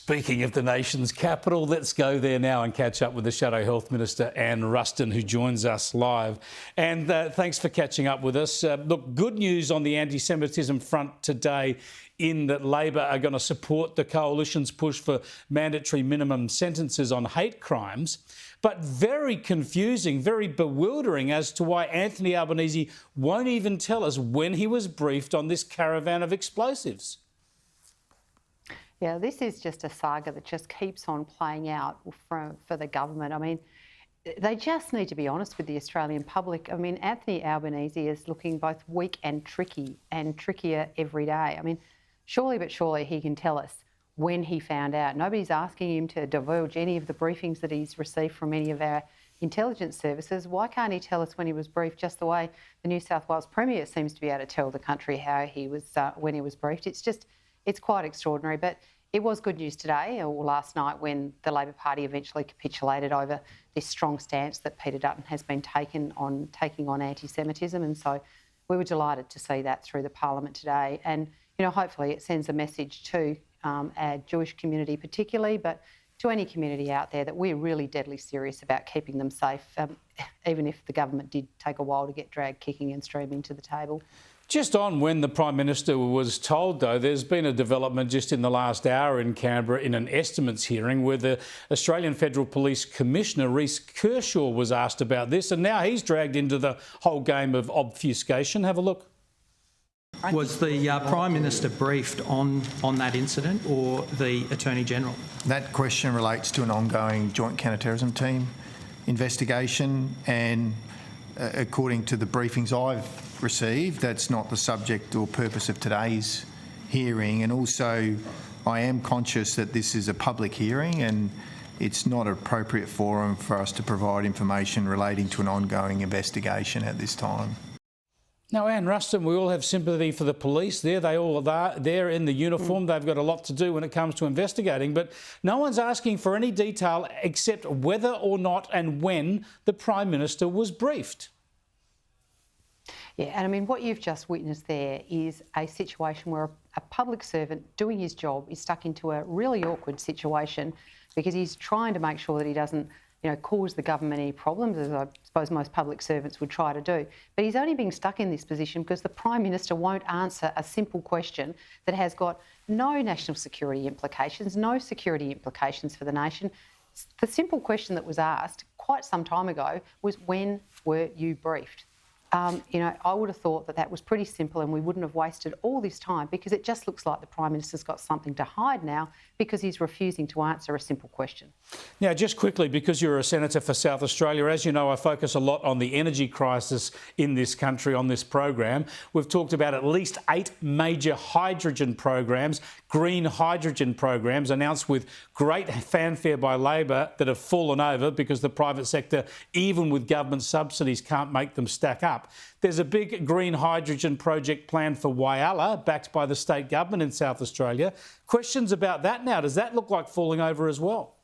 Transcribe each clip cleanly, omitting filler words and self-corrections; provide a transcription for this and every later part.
Speaking of the nation's capital, let's go there now and catch up with the Shadow Health Minister Anne Ruston, who joins us live. And thanks for catching up with us. Look, good news on the anti-Semitism front today in that Labor are going to support the Coalition's push for mandatory minimum sentences on hate crimes. But very confusing, very bewildering as to why Anthony Albanese won't even tell us when he was briefed on this caravan of explosives. Yeah, this is just a saga that just keeps on playing out for the government. I mean, they just need to be honest with the Australian public. I mean, Anthony Albanese is looking both weak and tricky, and trickier every day. I mean, surely but surely he can tell us when he found out. Nobody's asking him to divulge any of the briefings that he's received from any of our intelligence services. Why can't he tell us when he was briefed, just the way the New South Wales Premier seems to be able to tell the country how he was when he was briefed? It's quite extraordinary. But it was good news today or last night when the Labor Party eventually capitulated over this strong stance that Peter Dutton has been taking on anti-Semitism. And so we were delighted to see that through the Parliament today. And, you know, hopefully it sends a message to our Jewish community particularly, but to any community out there that we're really deadly serious about keeping them safe, even if the government did take a while to get dragged kicking and streaming to the table. Just on when the Prime Minister was told, though, there's been a development just in the last hour in Canberra in an estimates hearing where the Australian Federal Police Commissioner, Rhys Kershaw, was asked about this, and now he's dragged into the whole game of obfuscation. Have a look. Was the Prime Minister briefed on that incident or the Attorney-General? That question relates to an ongoing joint counter-terrorism team investigation, and according to the briefings I've received, that's not the subject or purpose of today's hearing. And also, I am conscious that this is a public hearing and it's not an appropriate forum for us to provide information relating to an ongoing investigation at this time. Now, Anne Ruston, we all have sympathy for the police there. They all are there in the uniform. They've got a lot to do when it comes to investigating. But no one's asking for any detail except whether or not and when the Prime Minister was briefed. Yeah, and I mean, what you've just witnessed there is a situation where a public servant doing his job is stuck into a really awkward situation because he's trying to make sure that he doesn't, you know, cause the government any problems, as I suppose most public servants would try to do. But he's only being stuck in this position because the Prime Minister won't answer a simple question that has got no national security implications, no security implications for the nation. The simple question that was asked quite some time ago was, when were you briefed? You know, I would have thought that was pretty simple and we wouldn't have wasted all this time, because it just looks like the Prime Minister's got something to hide now because he's refusing to answer a simple question. Now, just quickly, because you're a senator for South Australia, as you know, I focus a lot on the energy crisis in this country on this program. We've talked about at least 8 major hydrogen programs, green hydrogen programs, announced with great fanfare by Labor, that have fallen over because the private sector, even with government subsidies, can't make them stack up. There's a big green hydrogen project planned for Whyalla, backed by the state government in South Australia. Questions about that now. Does that look like falling over as well?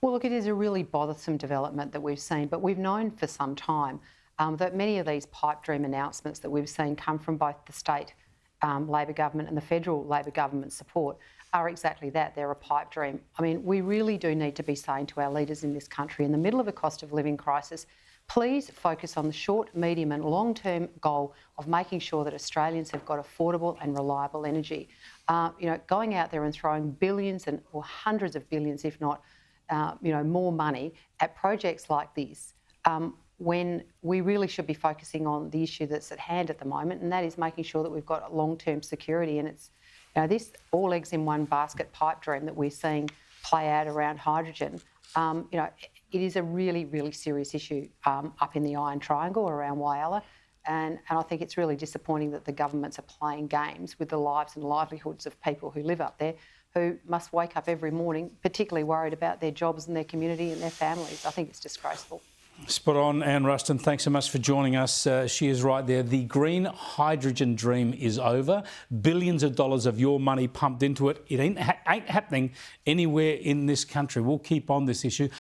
Well, look, it is a really bothersome development that we've seen, but we've known for some time that many of these pipe dream announcements that we've seen come from both the state Labor government and the federal Labor government support are exactly that. They're a pipe dream. I mean, we really do need to be saying to our leaders in this country, in the middle of a cost of living crisis, please focus on the short, medium and long-term goal of making sure that Australians have got affordable and reliable energy. You know, going out there and throwing billions or hundreds of billions, if not, you know, more money at projects like this, when we really should be focusing on the issue that's at hand at the moment, and that is making sure that we've got long-term security. And it's, you know, this all eggs in one basket pipe dream that we're seeing play out around hydrogen. You know, it is a really, really serious issue up in the Iron Triangle around Whyalla. And I think it's really disappointing that the governments are playing games with the lives and livelihoods of people who live up there, who must wake up every morning particularly worried about their jobs and their community and their families. I think it's disgraceful. Spot on, Anne Ruston. Thanks so much for joining us. She is right there. The green hydrogen dream is over. Billions of dollars of your money pumped into it. It ain't happening anywhere in this country. We'll keep on this issue.